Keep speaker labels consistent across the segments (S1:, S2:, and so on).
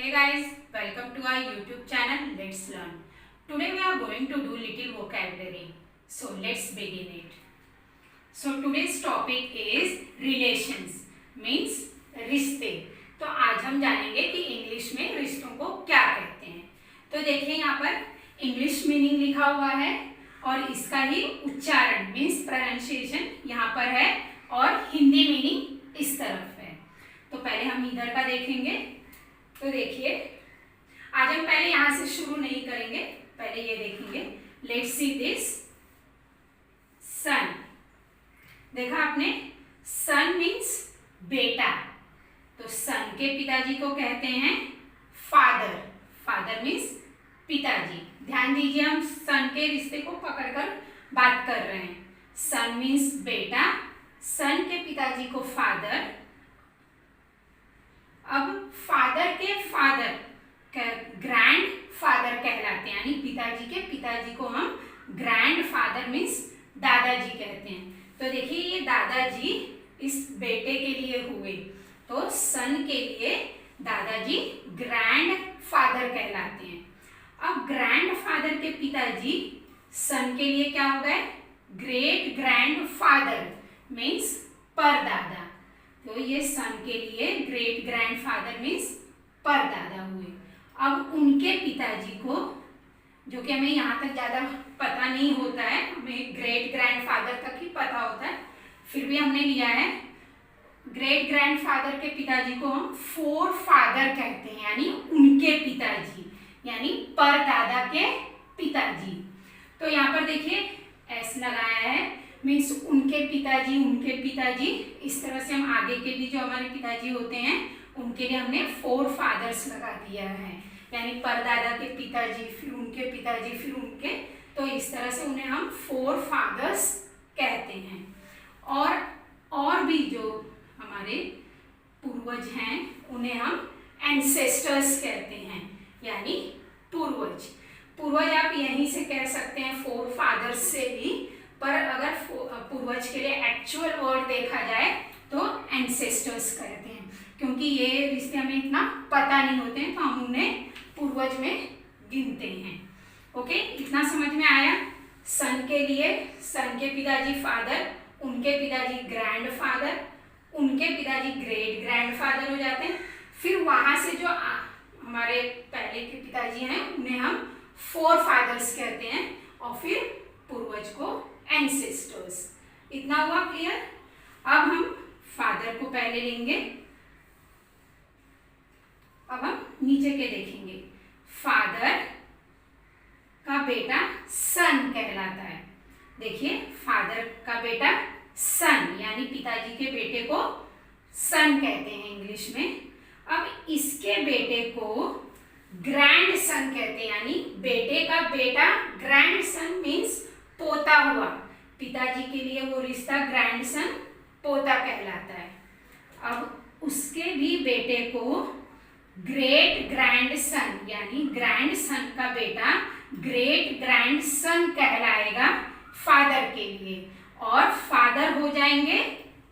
S1: Hey guys, welcome to our YouTube channel. Let's learn. Today we are going to do little vocabulary. So let's begin it. So today's topic is relations, means रिश्ते. तो आज हम जानेंगे कि English में रिश्तों को क्या कहते हैं. तो देखिए यहाँ पर इंग्लिश मीनिंग लिखा हुआ है और इसका ही उच्चारण मीन्स प्रोनाउंसिएशन यहाँ पर है और हिंदी मीनिंग इस तरफ है. तो पहले हम इधर का देखेंगे. तो देखिए आज हम पहले यहां से शुरू नहीं करेंगे, पहले ये देखेंगे. लेट्स सी दिस सन. देखा आपने, सन मीन्स बेटा. तो सन के पिताजी को कहते हैं फादर. फादर मीन्स पिताजी. ध्यान दीजिए, हम सन के रिश्ते को पकड़कर बात कर रहे हैं. सन मीन्स बेटा, सन के पिताजी को फादर. अब फादर के फादर ग्रैंड फादर कहलाते हैं, यानी पिताजी के पिताजी को हम ग्रैंड फादर मीन्स दादाजी कहते हैं. तो देखिए ये दादाजी इस बेटे के लिए हुए, तो सन के लिए दादाजी ग्रैंड फादर कहलाते हैं. अब ग्रैंड फादर के पिताजी सन के लिए क्या हो गए? ग्रेट ग्रैंड फादर मीन्स परदादा. तो ये सन के लिए ग्रेट ग्रैंड फादर मीन्स परदादा हुए. अब उनके पिताजी को, जो कि हमें यहाँ तक ज़्यादा पता नहीं होता है, हमें ग्रेट ग्रैंड फादर तक ही पता होता है, फिर भी हमने लिया है. ग्रेट ग्रैंड फादर के पिताजी को हम फोर फादर कहते हैं, यानी उनके पिताजी, यानी परदादा के पिताजी. तो यहाँ पर देखिए एस लगाया है, मीन्स उनके पिताजी. इस तरह से हम आगे के भी जो हमारे पिताजी होते हैं उनके लिए हमने फोर फादर्स लगा दिया है, यानी परदादा के पिताजी, फिर उनके पिताजी, फिर उनके. तो इस तरह से उन्हें हम फोर फादर्स कहते हैं. और भी जो हमारे पूर्वज हैं उन्हें हम एंसेस्टर्स कहते हैं, यानी पूर्वज. पूर्वज आप यहीं से कह सकते हैं फोर फादर्स से भी, पर अगर पूर्वज के लिए एक्चुअल वर्ड देखा जाए तो एंसेस्टर्स कहते हैं, क्योंकि ये रिश्ते हमें इतना पता नहीं होते हैं, तो हम उन्हें पूर्वज में गिनते हैं. ओके, इतना समझ में आया. सन के लिए सन के पिताजी फादर, उनके पिताजी ग्रैंड फादर, उनके पिताजी ग्रेट ग्रैंड फादर हो जाते हैं. फिर वहां से जो हमारे पहले के पिताजी हैं उन्हें हम फोर फादर्स कहते हैं, और फिर पूर्वज को एंसेस्टर्स. इतना हुआ क्लियर. अब हम फादर को पहले लेंगे. अब हम नीचे के देखेंगे. फादर का बेटा सन कहलाता है. देखिए फादर का बेटा सन, यानी पिताजी के बेटे को सन कहते हैं इंग्लिश में. अब इसके बेटे को ग्रैंड सन कहते हैं, यानी बेटे का बेटा. ग्रैंड सन मीन्स पोता हुआ. पिताजी के लिए वो रिश्ता ग्रैंड सन, पोता कहलाता है. अब उसके भी बेटे को ग्रेट ग्रैंड सन, यानी ग्रैंड सन का बेटा ग्रेट ग्रैंड सन कहलाएगा फादर के लिए, और फादर हो जाएंगे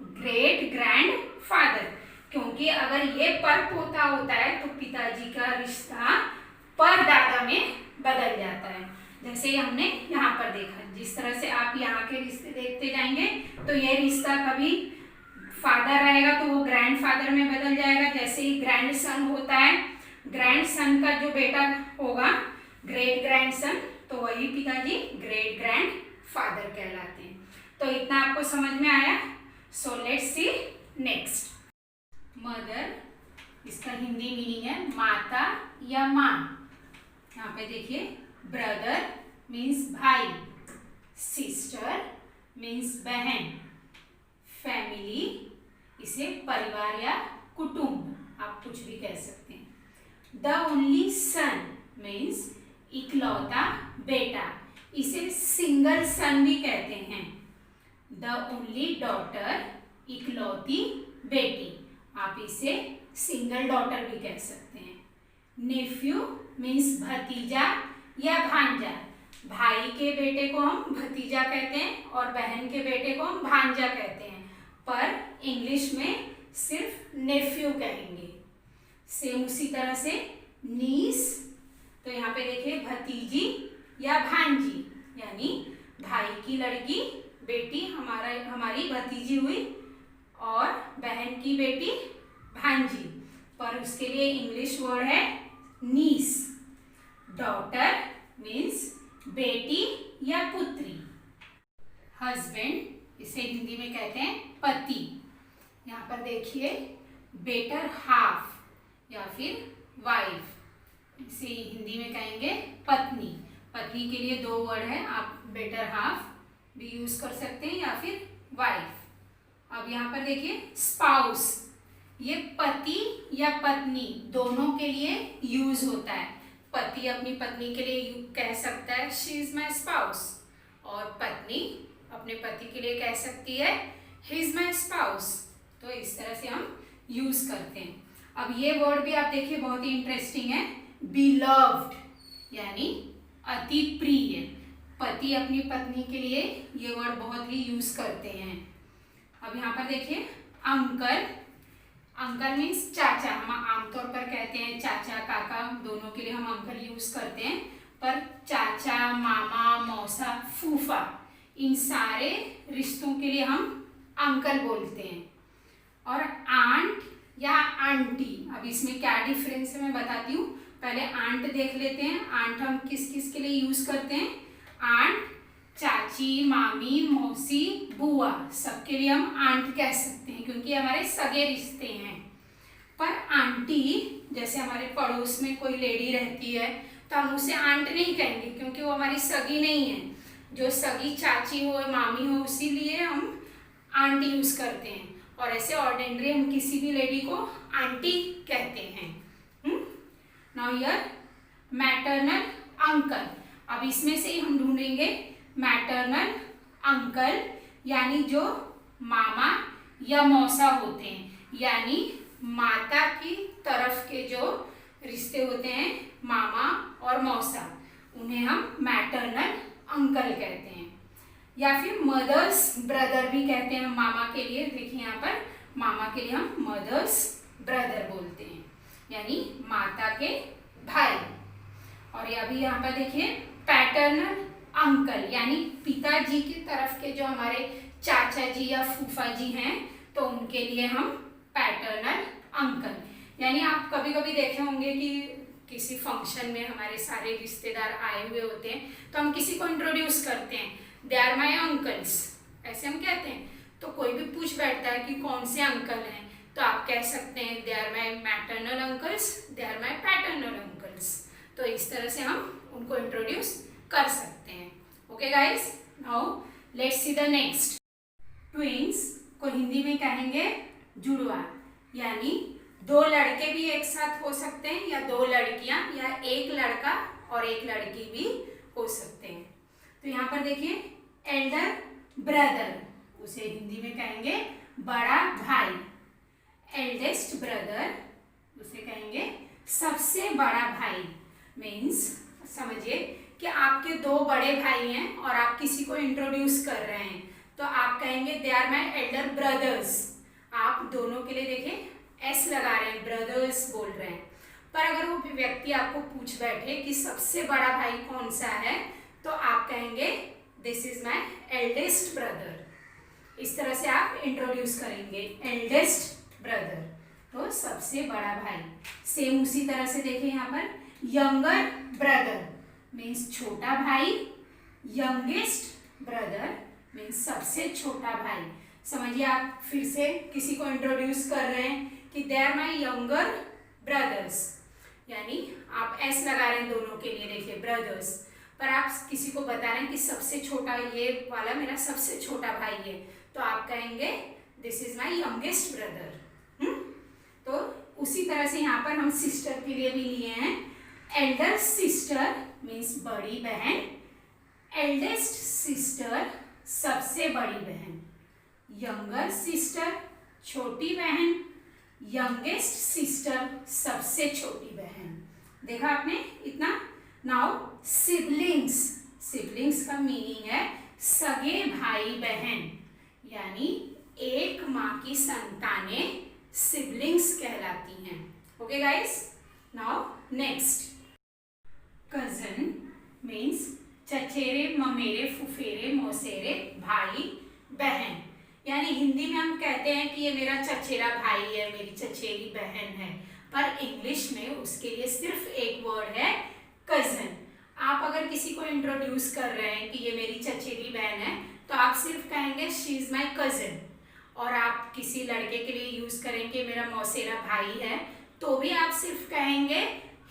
S1: ग्रेट ग्रैंड फादर. क्योंकि अगर ये पर पोता होता है तो पिताजी का रिश्ता परदादा में बदल जाता है, जैसे हमने यहाँ पर देखा. जिस तरह से आप यहाँ के रिश्ते देखते जाएंगे तो ये रिश्ता कभी फादर रहेगा तो वो ग्रैंड फादर में बदल जाएगा. जैसे ही ग्रैंड सन होता है, ग्रैंड सन का जो बेटा होगा ग्रेट ग्रैंड सन, तो वही पिताजी ग्रेट ग्रैंड फादर कहलाते हैं. तो इतना आपको समझ में आया. So let's see next. Mother, इसका हिंदी मीनिंग है माता या माँ. यहाँ पे देखिए ब्रदर मीन्स भाई, सिस्टर मीन्स बहन, फैमिली इसे परिवार या कुटुंब आप कुछ भी कह सकते हैं. द ओनली सन मीन्स इकलौता बेटा, इसे सिंगल सन भी कहते हैं. द ओनली डॉटर इकलौती बेटी, आप इसे सिंगल डॉटर भी कह सकते हैं. नेफ्यू मीन्स भतीजा या भांजा. भाई के बेटे को हम भतीजा कहते हैं और बहन के बेटे को हम भांजा कहते हैं, पर इंग्लिश में सिर्फ नेफ्यू कहेंगे. सेम उसी तरह से नीस। तो यहाँ पे देखिए भतीजी या भांजी, यानी भाई की लड़की बेटी हमारी भतीजी हुई, और बहन की बेटी भांजी, पर उसके लिए इंग्लिश वर्ड है नीस। डॉटर मीन्स बेटी या पुत्री। हस्बैंड इसे हिंदी में कहते हैं पति। यहाँ पर देखिए बेटर हाफ या फिर वाइफ, इसे हिंदी में कहेंगे पत्नी। पत्नी के लिए दो वर्ड है, आप बेटर हाफ भी यूज कर सकते हैं या फिर वाइफ। अब यहाँ पर देखिए स्पाउस, ये पति या पत्नी दोनों के लिए यूज होता है। पति अपनी पत्नी के लिए कह सकता है शी इज माई स्पाउस, और पत्नी अपने पति के लिए कह सकती है ही इज माई स्पाउस। तो इस तरह से हम यूज करते हैं। अब ये वर्ड भी आप देखिए बहुत ही इंटरेस्टिंग है, बिलव्ड, यानी अति प्रिय। पति अपनी पत्नी के लिए ये वर्ड बहुत ही यूज करते हैं। अब यहाँ पर देखिए अंकल। अंकल मीन्स चाचा, हम आमतौर पर कहते हैं चाचा काका, दोनों के लिए हम अंकल यूज करते हैं, पर चाचा, मामा, मौसा, फूफा, इन सारे रिश्तों के लिए हम अंकल बोलते हैं। और आंट या आंटी, अब इसमें क्या डिफरेंस है मैं बताती हूँ। पहले आंट देख लेते हैं। आंट हम किस किस के लिए यूज करते हैं? आंट चाची, मामी, मौसी, बुआ, सबके लिए हम आंट कह सकते हैं क्योंकि हमारे सगे रिश्ते हैं। पर आंटी, जैसे हमारे पड़ोस में कोई लेडी रहती है तो हम उसे आंट नहीं कहेंगे क्योंकि वो हमारी सगी नहीं है। जो सगी चाची हो, मामी हो, इसीलिए हम आंटी यूज करते हैं। और ऐसे ऑर्डिनरी हम किसी भी लेडी को आंटी कहते हैं। Now here maternal uncle. अब इसमें से ही हम ढूंढेंगे मैटरनल अंकल, यानी जो मामा या मौसा होते हैं, यानी माता की तरफ के जो रिश्ते होते हैं मामा और मौसा, उन्हें हम मैटरनल अंकल कहते हैं। या फिर मदर्स ब्रदर भी कहते हैं मामा के लिए। देखिए यहाँ पर मामा के लिए हम मदर्स ब्रदर बोलते हैं, यानी माता के भाई। और अभी यहाँ पर देखिए पैटर्नल अंकल, यानी पिताजी की तरफ के जो हमारे चाचा जी या फूफा जी हैं, तो उनके लिए हम पैटर्नल अंकल। यानी आप कभी कभी देखे होंगे कि किसी फंक्शन में हमारे सारे रिश्तेदार आए हुए होते हैं तो हम किसी को इंट्रोड्यूस करते हैं, दे आर माई अंकल्स, ऐसे हम कहते हैं। तो कोई भी पूछ बैठता है कि कौन से अंकल हैं, तो आप कह सकते हैं they are my maternal uncles, they are my paternal uncles. तो इस तरह से हम उनको इंट्रोड्यूस कर सकते हैं। Okay guys, now let's see the next. Twins को हिंदी में कहेंगे जुड़वा, यानी दो लड़के भी एक साथ हो सकते हैं या दो लड़कियां, या एक लड़का और एक लड़की भी हो सकते हैं। तो यहाँ पर देखिए एल्डर ब्रदर, उसे हिंदी में कहेंगे बड़ा भाई। एल्डेस्ट ब्रदर, उसे कहेंगे सबसे बड़ा भाई। मीन्स समझिए कि आपके दो बड़े भाई हैं और आप किसी को इंट्रोड्यूस कर रहे हैं, तो आप कहेंगे they are my elder brothers. आप दोनों के लिए देखिए एस लगा रहे हैं, ब्रदर्स बोल रहे हैं। पर अगर वो व्यक्ति आपको पूछ बैठे कि सबसे बड़ा भाई कौन सा है, तो आप कहेंगे this is my eldest brother. इस तरह से आप इंट्रोड्यूस करेंगे एल्डेस्ट ब्रदर, तो सबसे बड़ा भाई। सेम उसी तरह से देखिए यहाँ पर यंगर ब्रदर मीन्स छोटा भाई, यंगेस्ट ब्रदर मीन्स सबसे छोटा भाई। समझिए आप फिर से किसी को इंट्रोड्यूस कर रहे हैं कि they are my younger brothers, यानी आप एस लगा रहे हैं दोनों के लिए, देखिए ब्रदर्स, पर आप किसी को बता रहे हैं कि सबसे छोटा ये वाला मेरा सबसे छोटा भाई है, तो आप कहेंगे this is my youngest brother. तो उसी तरह से यहाँ पर हम सिस्टर के लिए भी लिए हैं। एल्डर सिस्टर मीन्स बड़ी बहन, एल्डेस्ट सिस्टर सबसे बड़ी बहन, यंगर सिस्टर छोटी बहन, यंगेस्ट सिस्टर सबसे छोटी बहन। देखा आपने इतना। नाउ सिबलिंग्स, सिबलिंग्स का मीनिंग है सगे भाई बहन, यानी एक माँ की संतानें सिबलिंग्स कहलाती हैं। Okay guys, now next, cousin means चचेरे, ममेरे, फुफेरे, मौसेरे, भाई, बहन। यानी हिंदी में हम कहते हैं कि ये मेरा चचेरा भाई है, मेरी चचेरी बहन है, पर इंग्लिश में उसके लिए सिर्फ एक वर्ड है, कजन। आप अगर किसी को इंट्रोड्यूस कर रहे हैं कि ये मेरी चचेरी बहन है, तो आप सिर्फ कहेंगे शी इज माई कजन। और आप किसी लड़के के लिए यूज करेंगे मेरा मौसेरा भाई है, तो भी आप सिर्फ कहेंगे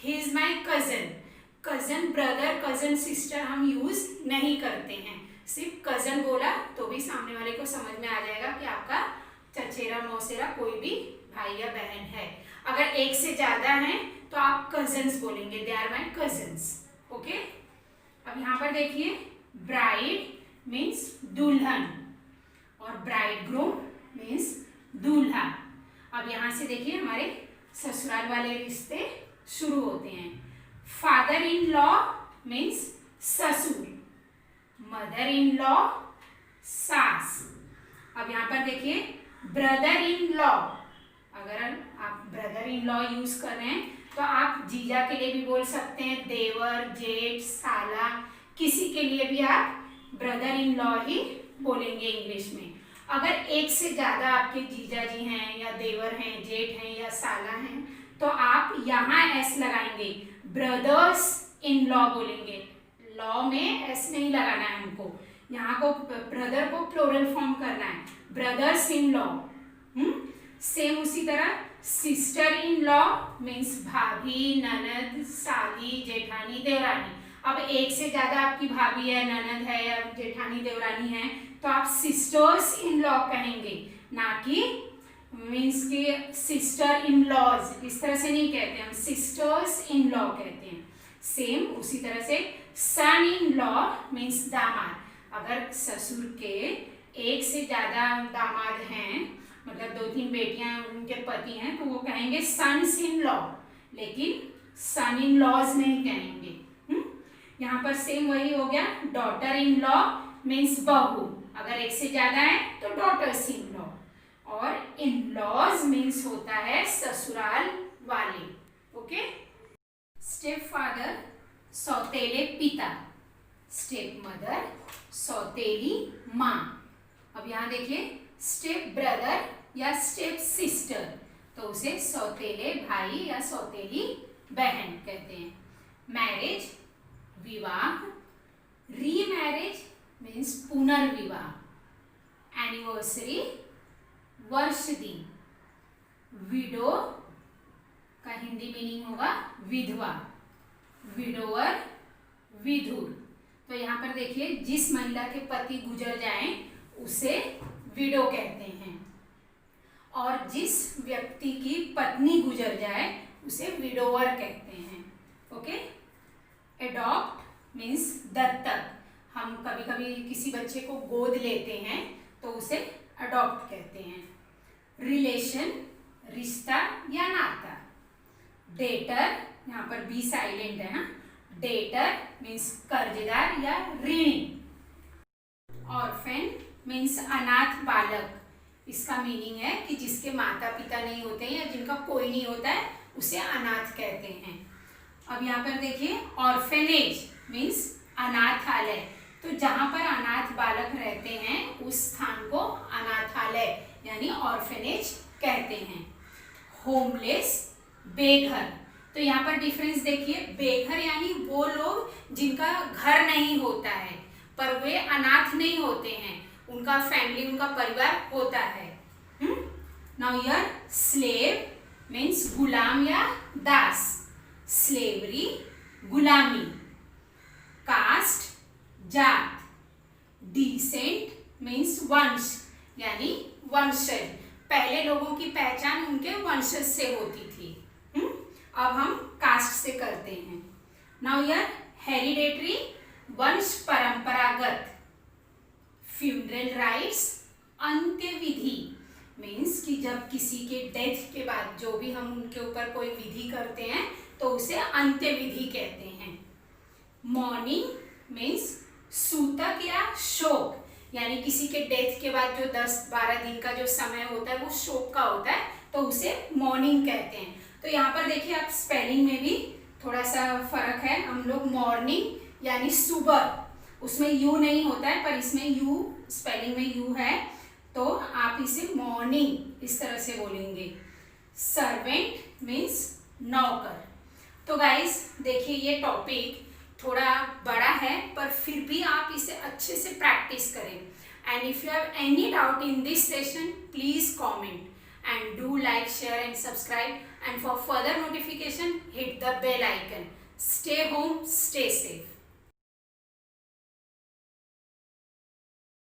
S1: he is my cousin. Cousin brother, cousin sister हम यूज नहीं करते हैं। सिर्फ कजन बोला तो भी सामने वाले को समझ में आ जाएगा कि आपका चचेरा मौसेरा कोई भी भाई या बहन है। अगर एक से ज्यादा हैं तो आप कजन्स बोलेंगे, they are my cousins. Okay, अब यहाँ पर देखिए, ब्राइड मीन्स दुल्हन और ब्राइड ग्रूम मीन्स दूल्हा। अब यहाँ से देखिए हमारे ससुराल वाले रिश्ते शुरू होते हैं। फादर इन लॉ मीन्स ससुर, मदर इन लॉ सास। अब यहाँ पर देखिए ब्रदर इन लॉ, अगर आप ब्रदर इन लॉ यूज कर रहे हैं तो आप जीजा के लिए भी बोल सकते हैं, देवर, जेठ, साला, किसी के लिए भी आप ब्रदर इन लॉ ही बोलेंगे इंग्लिश में। अगर एक से ज्यादा आपके जीजा जी हैं या देवर हैं, जेठ हैं या साला हैं, तो आप यहाँ एस लगाएंगे, ब्रदर्स इन लॉ बोलेंगे। लॉ में एस नहीं लगाना है हमको, यहाँ को ब्रदर को प्लूरल फॉर्म करना है, ब्रदर्स इन लॉ। सेम उसी तरह सिस्टर इन लॉ मीन्स भाभी, ननद, साली, जेठानी, देवरानी। अब एक से ज्यादा आपकी भाभी है, ननद है या जेठानी, देवरानी है, तो आप सिस्टर्स इन लॉ कहेंगे, ना कि मीन्स कि सिस्टर इन लॉज, इस तरह से नहीं कहते हम, सिस्टर्स इन लॉ कहते हैं। सेम उसी तरह से सन इन लॉ मीन्स दामाद। अगर ससुर के एक से ज्यादा दामाद हैं, मतलब 2-3 बेटियां उनके पति हैं, तो वो कहेंगे सन्स इन लॉ, लेकिन सन इन लॉज नहीं कहेंगे। यहाँ पर सेम वही हो गया, डॉटर इन लॉ मीन्स बहू, अगर एक से ज्यादा है तो डॉटर्स इन लॉ, और इन लॉज मीन्स होता है ससुराल वाले। ओके, स्टेप फादर सौतेले पिता, स्टेप मदर सौतेली माँ। अब यहाँ देखिए, स्टेप ब्रदर या स्टेप सिस्टर, तो उसे सौतेले भाई या सौतेली बहन कहते हैं। मैरिज विवाह, रीमैरिज मीन्स पुनर्विवाह, एनिवर्सरी वर्ष दिन, विडो का हिंदी मीनिंग होगा विधवा, विडोवर विधुर। तो यहाँ पर देखिए, जिस महिला के पति गुजर जाएं उसे विडो कहते हैं, और जिस व्यक्ति की पत्नी गुजर जाए उसे विडोवर कहते हैं। ओके, एडॉप्ट मीन्स दत्तक, हम कभी कभी किसी बच्चे को गोद लेते हैं तो उसे अडॉप्ट कहते हैं। रिलेशन रिश्ता या नाता, डेटर, यहाँ पर बी साइलेंट है ना, डेटर मीन्स कर्जदार या ऋणी। ऑर्फेन मीन्स अनाथ बालक, इसका मीनिंग है कि जिसके माता पिता नहीं होते हैं या जिनका कोई नहीं होता है उसे अनाथ कहते हैं। अब यहाँ पर देखिए, ऑर्फेनेज मीन्स अनाथालय, तो जहाँ पर अनाथ बालक रहते हैं उस स्थान को अनाथालय यानी ऑर्फेनेज कहते हैं। होमलेस बेघर, तो यहाँ पर डिफरेंस देखिए, बेघर यानी वो लोग जिनका घर नहीं होता है, पर वे अनाथ नहीं होते हैं, उनका फैमिली, उनका परिवार होता है। नाउ हियर स्लेव मीन्स गुलाम या दास, स्लेवरी गुलामी। कास्ट जात, डिसेंट मीन्स वंश यानी वंशज, पहले लोगों की पहचान उनके वंशज से होती थी, अब हम कास्ट से करते हैं। नाउ हियर हेरिडेटरी वंश परंपरागत। फ्यूनरल राइट्स अंत्य विधि मीन्स कि जब किसी के डेथ के बाद जो भी हम उनके ऊपर कोई विधि करते हैं तो उसे अंत्य विधि कहते हैं। मॉर्निंग मीन्स सूतक या शोक, यानी किसी के डेथ के बाद जो 10-12 दिन का जो समय होता है वो शोक का होता है, तो उसे मॉर्निंग कहते हैं। तो यहाँ पर देखिए आप स्पेलिंग में भी थोड़ा सा फर्क है। हम लोग मॉर्निंग यानी सुबह, उसमें यू नहीं होता है, पर इसमें यू, स्पेलिंग में यू है, तो आप इसे मॉर्निंग इस तरह से बोलेंगे। सर्वेंट मीन्स नौकर। तो गाइस देखिए ये टॉपिक थोड़ा बड़ा है, पर फिर भी आप इसे अच्छे से प्रैक्टिस करें। And if you have any doubt in this session, please comment and do like, share and subscribe, and for further notification hit the bell icon. Stay home, stay safe.